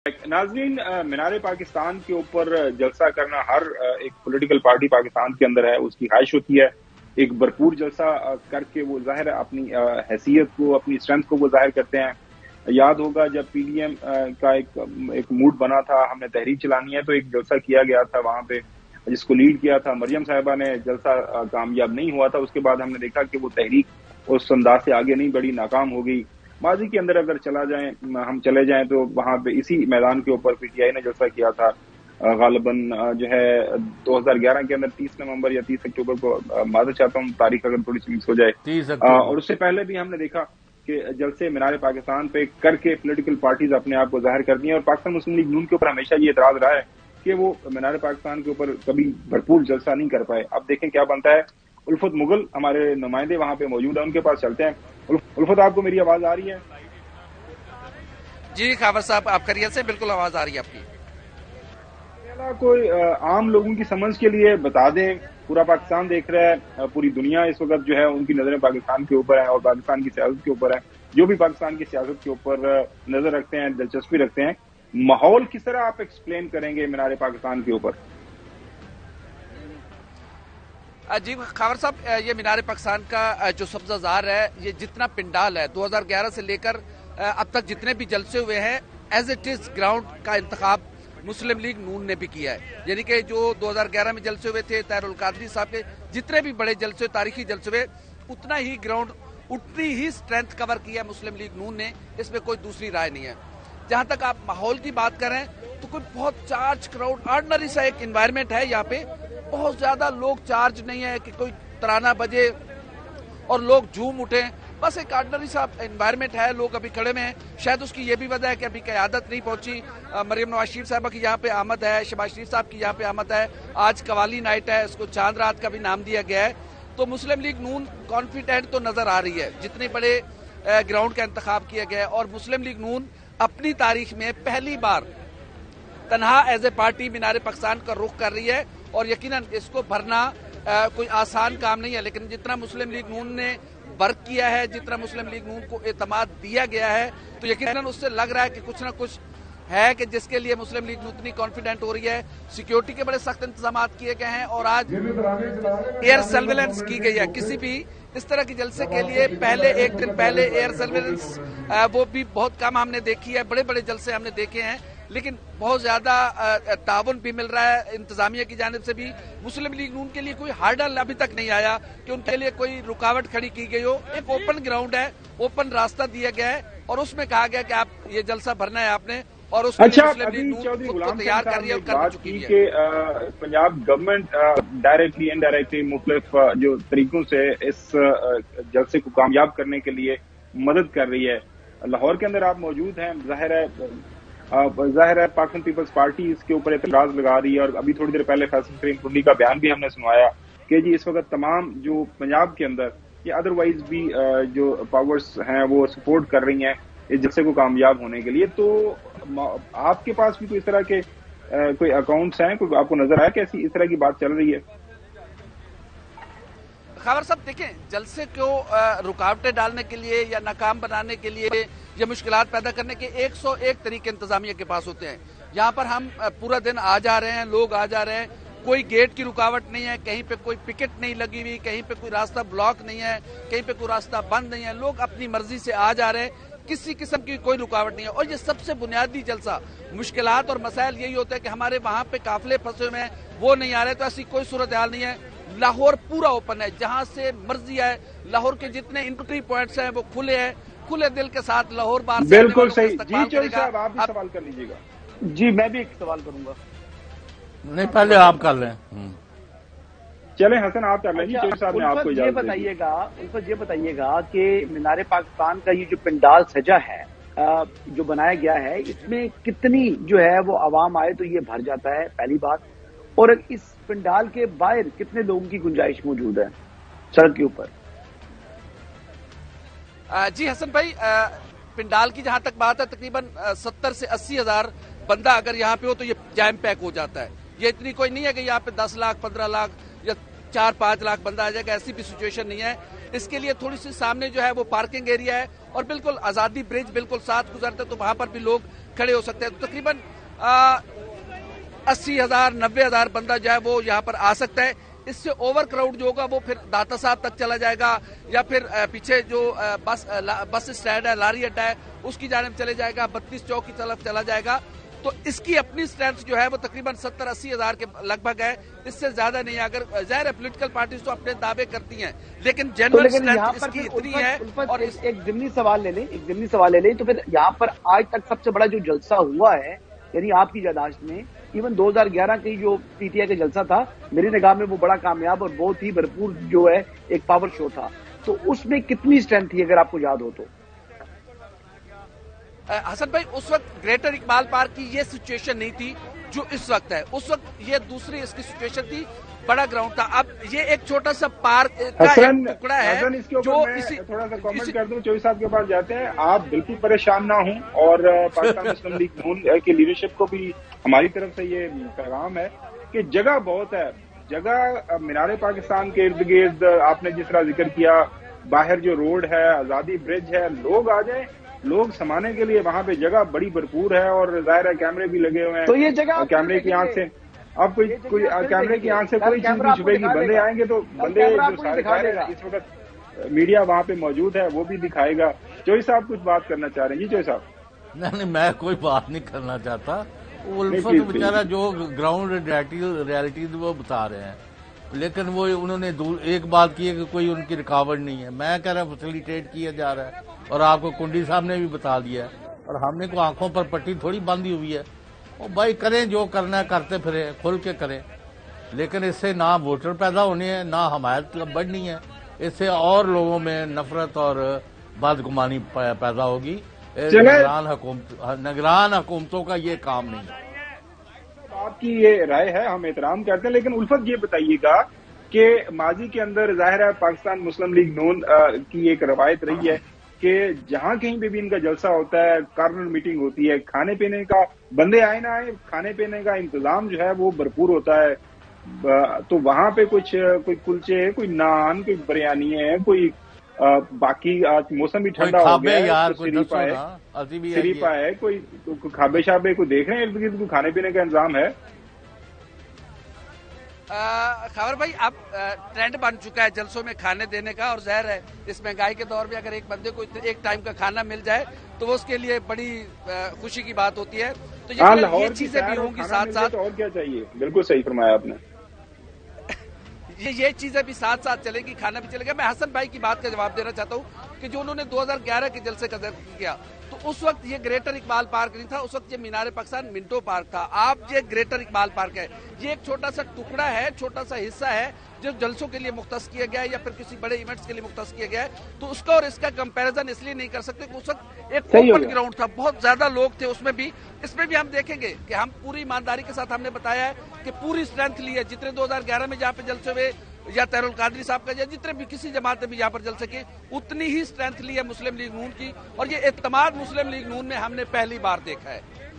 नाजरीन, मीनार पाकिस्तान के ऊपर जलसा करना हर एक पॉलिटिकल पार्टी पाकिस्तान के अंदर है, उसकी ख्वाहिश होती है एक भरपूर जलसा करके वो जाहिर अपनी हैसियत को, अपनी स्ट्रेंथ को वो जाहिर करते हैं। याद होगा जब पीडीएम का एक मूड बना था, हमने तहरीक चलानी है, तो एक जलसा किया गया था वहां पे, जिसको लीड किया था मरियम साहिबा ने। जलसा कामयाब नहीं हुआ था, उसके बाद हमने देखा कि वो तहरीक उस अंदाज से आगे नहीं बढ़ी, नाकाम हो गई। माजी के अंदर अगर हम चले जाएं तो वहां पे इसी मैदान के ऊपर पीटीआई ने जलसा किया था गालिबन जो है 2011 के अंदर 30 नवंबर या 30 अक्टूबर को, माजूद चाहता हूँ तारीख अगर थोड़ी सी मिस हो जाए। और उससे पहले भी हमने देखा कि जलसे मीनार पाकिस्तान पे करके पॉलिटिकल पार्टीज अपने आप को जाहिर कर दी हैं। और पाकिस्तान मुस्लिम लीग नून के ऊपर हमेशा ये एतराज रहा है कि वो मीनार पाकिस्तान के ऊपर कभी भरपूर जलसा नहीं कर पाए। अब देखें क्या बनता है। उल्फत मुगल हमारे नुमाइंदे वहां पे मौजूद है, उनके पास चलते हैं। उल्फत, आपको मेरी आवाज आ रही है? जी खावर साहब, आप करिए से बिल्कुल आवाज आ रही है आपकी। कोई आम लोगों की समझ के लिए बता दें, पूरा पाकिस्तान देख रहा है, पूरी दुनिया इस वक्त जो है उनकी नजरें पाकिस्तान के ऊपर है और पाकिस्तान की सियासत के ऊपर है। जो भी पाकिस्तान की सियासत के ऊपर नजर रखते हैं, दिलचस्पी रखते हैं, माहौल किस तरह आप एक्सप्लेन करेंगे मीनार पाकिस्तान के ऊपर? जी खावर साहब, ये मीनार पाकिस्तान का जो सब्जाजार है, ये जितना पिंडाल है 2011 से लेकर अब तक जितने भी जलसे हुए हैं, एज इट इज ग्राउंड का इंतखाब मुस्लिम लीग नून ने भी किया है। यानी कि जो 2011 में जलसे हुए थे ताहिरुल कादरी साहब के, जितने भी बड़े जलसे, तारीखी जलसे हुए, उतना ही ग्राउंड, उतनी ही स्ट्रेंथ कवर किया मुस्लिम लीग नून ने। इसमें कोई दूसरी राय नहीं है। जहां तक आप माहौल की बात करें तो कोई बहुत चार्ज क्राउड, ऑर्डिनरी सा एक एनवायरमेंट है यहाँ पे। बहुत ज्यादा लोग चार्ज नहीं है कि कोई तराना बजे और लोग झूम उठे, बस एक ऑर्डिनरी सा एनवायरमेंट है। लोग अभी खड़े में हैं। शायद उसकी ये भी वजह है कि अभी क़यादत नहीं पहुंची। मरियम नवाज शरीफ साहबा की यहाँ पे आमद है, शहबाज शरीफ साहब की यहाँ पे आमद है। आज कवाली नाइट है, इसको चांद रात का भी नाम दिया गया है। तो मुस्लिम लीग नून कॉन्फिडेंट तो नजर आ रही है, जितने बड़े ग्राउंड का इंतखाब किया गया है। और मुस्लिम लीग नून अपनी तारीख में पहली बार तनहा एज ए पार्टी मीनार पाकिस्तान का रुख कर रही है। और यकीनन इसको भरना कोई आसान काम नहीं है, लेकिन जितना मुस्लिम लीग नून ने वर्क किया है, जितना मुस्लिम लीग नून को एतमाद दिया गया है, तो यकीनन उससे लग रहा है कि कुछ ना कुछ है कि जिसके लिए मुस्लिम लीग उतनी कॉन्फिडेंट हो रही है। सिक्योरिटी के बड़े सख्त इंतजाम किए गए हैं और आज एयर सर्वेलेंस की गई है। किसी भी इस तरह की जलसे के लिए पहले एक दिन पहले एयर सर्वेलेंस वो भी बहुत कम हमने देखी है। बड़े बड़े जलसे हमने देखे हैं, लेकिन बहुत ज्यादा ताउन भी मिल रहा है इंतजामिया की जानिब से भी। मुस्लिम लीग नून के लिए कोई हार्डल अभी तक नहीं आया कि उनके लिए कोई रुकावट खड़ी की गई हो। एक ओपन ग्राउंड है, ओपन रास्ता दिया गया है और उसमें कहा गया कि आप ये जलसा भरना है आपने, और उसके लिए मुस्लिम लीग नून खुद को तैयार कर रही है और कर चुकी है। पंजाब गवर्नमेंट डायरेक्टली इनडायरेक्टली मुख्तलिफ जो तरीकों से इस जलसे को कामयाब करने के लिए मदद कर रही है। लाहौर के अंदर आप मौजूद हैं, जाहिर है पाकिस्तान पीपल्स पार्टी इसके ऊपर एतराज लगा रही है। और अभी थोड़ी देर पहले फैसल करीम टुंडी का बयान भी हमने सुनवाया कि जी इस वक्त तमाम जो पंजाब के अंदर या अदरवाइज भी जो पावर्स हैं वो सपोर्ट कर रही हैं इस जलसे को कामयाब होने के लिए। तो आपके पास भी कोई इस तरह के कोई अकाउंट्स हैं, कोई आपको नजर आया कि ऐसी इस तरह की बात चल रही है? खबर साहब देखें, जलसे को रुकावटें डालने के लिए या नाकाम बनाने के लिए या मुश्किलात पैदा करने के 101 तरीके इंतजामिया के पास होते हैं। यहाँ पर हम पूरा दिन आ जा रहे हैं, लोग आ जा रहे हैं, कोई गेट की रुकावट नहीं है, कहीं पे कोई पिकेट नहीं लगी हुई, कहीं पे कोई रास्ता ब्लॉक नहीं है, कहीं पे कोई रास्ता बंद नहीं है। लोग अपनी मर्जी से आ जा रहे हैं, किसी किस्म की कोई रुकावट नहीं है। और ये सबसे बुनियादी जलसा, मुश्किलात और मसाइल यही होता है कि हमारे वहां पे काफिले फंसे हुए हैं, वो नहीं आ रहे। तो ऐसी कोई सूरत हाल नहीं है। लाहौर पूरा ओपन है, जहां से मर्जी है। लाहौर के जितने एंट्री पॉइंट्स हैं वो खुले हैं, खुले दिल के साथ लाहौर बार बिल्कुल सही। जी चौधरी साहब, आप भी सवाल कर लीजिएगा। जी मैं भी एक सवाल करूंगा। नहीं, पहले आप कर लें। चले हसन, आप कर लें। चौधरी साहब ने आपको ये बताइएगा कि मीनार पाकिस्तान का ये जो पंडाल सजा है, जो बनाया गया है, इसमें कितनी जो है वो आवाम आए तो ये भर जाता है, पहली बात। और इस पंडाल के बाहर कितने लोगों की गुंजाइश मौजूद है सड़क के ऊपर? जी हसन भाई, पंडाल की जहां तक बात है, तकरीबन 70 से 80 हजार बंदा अगर यहाँ पे हो तो ये जैम पैक हो जाता है। ये इतनी कोई नहीं है कि यहाँ पे 10 लाख 15 लाख या 4-5 लाख बंदा आ जाएगा, ऐसी भी सिचुएशन नहीं है। इसके लिए थोड़ी सी सामने जो है वो पार्किंग एरिया है और बिल्कुल आजादी ब्रिज बिल्कुल साथ गुजरते तो वहां पर भी लोग खड़े हो सकते हैं। तो तकरीबन 80,000 90,000 बंदा जो है वो यहाँ पर आ सकता है। इससे ओवर क्राउड जो होगा वो फिर दाता साहब तक चला जाएगा या फिर पीछे जो बस स्टैंड है, लारी अड्डा है, उसकी जानिब चले जाएगा, 32 चौक की तरफ चला जाएगा। तो इसकी अपनी स्ट्रेंथ जो है वो तकरीबन 70-80 हजार के लगभग है, इससे ज्यादा नहीं है। अगर ज़ाहिर है पॉलिटिकल पार्टीज तो अपने दावे करती हैं, लेकिन जनरल स्ट्रेंथ इसकी इतनी है। और एक ज़िमनी सवाल ले लें, तो फिर यहाँ पर आज तक सबसे बड़ा जो जलसा हुआ है, यानी आपकी याददाश्त में, इवन 2011 की जो पीटीआई का जलसा था, मेरी निगाह में वो बड़ा कामयाब और बहुत ही भरपूर जो है एक पावर शो था, तो उसमें कितनी स्ट्रेंथ थी अगर आपको याद हो तो? हसन भाई, उस वक्त ग्रेटर इकबाल पार्क की ये सिचुएशन नहीं थी जो इस वक्त है। उस वक्त ये दूसरी इसकी सिचुएशन थी, बड़ा ग्राउंड था। अब ये एक छोटा सा पार्क का एक टुकड़ा है जो इसी थोड़ा सा कमेंट कर दूं, चौधरी साहब के पास जाते हैं। आप बिल्कुल परेशान ना हों और पाकिस्तान मुस्लिम लीग नून की लीडरशिप को भी हमारी तरफ से ये पैगाम है कि जगह बहुत है, जगह मीनार पाकिस्तान के इर्द गिर्द, आपने जिस तरह जिक्र किया, बाहर जो रोड है, आजादी ब्रिज है, लोग आ जाए, लोग समाने के लिए वहां पे जगह बड़ी भरपूर है और जाहिर है कैमरे भी लगे हुए हैं। तो ये जगह कैमरे की आंख से अब कोई कैमरे की आंख से कोई चीज नहीं छुपेगी। बंदे आएंगे तो बंदे जो सारे इस वक्त मीडिया वहां पे मौजूद है वो भी दिखाएगा। चौधरी साहब कुछ बात करना चाह रहे हैं? जी चौधरी साहब। नहीं, मैं कोई बात नहीं करना चाहता। उल्फत बेचारा जो ग्राउंड रियलिटी वो बता रहे हैं, लेकिन वो उन्होंने एक बात की है कि कोई उनकी रुकावट नहीं है। मैं कह रहा हूँ फैसिलिटेट किया जा रहा है और आपको कुंडी साहब ने भी बता दिया है, और हमने को आंखों पर पट्टी थोड़ी बांधी हुई है। और भाई करें जो करना है, करते फिरे, खुल के करें, लेकिन इससे ना वोटर पैदा होने हैं, ना हमायत बढ़नी है। इससे और लोगों में नफरत और बदगुमानी पैदा होगी। निगरान हुकूमतों का ये काम नहीं है। आपकी ये राय है, हम एहतराम करते हैं, लेकिन उल्फत ये बताइएगा कि माजी के अंदर जाहिर है पाकिस्तान मुस्लिम लीग नून की एक रवायत रही है कि जहां कहीं पे भी इनका जलसा होता है, कॉर्नर मीटिंग होती है, खाने पीने का, बंदे आए ना आए, खाने पीने का इंतजाम जो है वो भरपूर होता है। तो वहां पे कोई कुलचे, कोई नान, कोई बिरयानी है, कोई बाकी आज मौसम भी ठंडा हो गया है, तो सिरीपा है, कोई खाबे शाबे को देख रहे हैं, इर्द गिर्द कोई खाने पीने का इंतजाम है? खबर भाई, अब ट्रेंड बन चुका है जलसों में खाने देने का, और ज़ाहिर है इस महंगाई के दौर में अगर एक बंदे को एक टाइम का खाना मिल जाए तो वो उसके लिए बड़ी खुशी की बात होती है। तो ये चीजें भी होंगी साथ साथ, और क्या चाहिए? बिल्कुल सही फरमाया आपने। ये चीजें भी साथ साथ चलेगी, खाना भी चलेगा। मैं हसन भाई की बात का जवाब देना चाहता हूँ कि जो उन्होंने 2011 के जलसे का जिक्र किया, तो उस वक्त ये ग्रेटर इकबाल पार्क नहीं था, उस वक्त ये मीनार पाकिस्तान मिंटो पार्क था। आप ये ग्रेटर इकबाल पार्क है, ये एक छोटा सा टुकड़ा है, छोटा सा हिस्सा है जो जलसों के लिए मुख्तस किया गया है या फिर किसी बड़े इवेंट्स के लिए मुख्तस किया गया है। तो उसका और इसका कंपैरिजन इसलिए नहीं कर सकते कि उस वक्त एक ओपन ग्राउंड था, बहुत ज्यादा लोग थे उसमें भी। इसमें भी हम देखेंगे कि हम पूरी ईमानदारी के साथ हमने बताया है कि पूरी स्ट्रेंथ ली है, जितने 2011 में जहाँ पे जलसे हुए या तहरुल कादरी साहब का, या जितने भी किसी जमात में भी यहाँ पर जल सके, उतनी ही स्ट्रेंथ ली है मुस्लिम लीग नून की, और ये एतमाद मुस्लिम लीग नून में हमने पहली बार देखा है।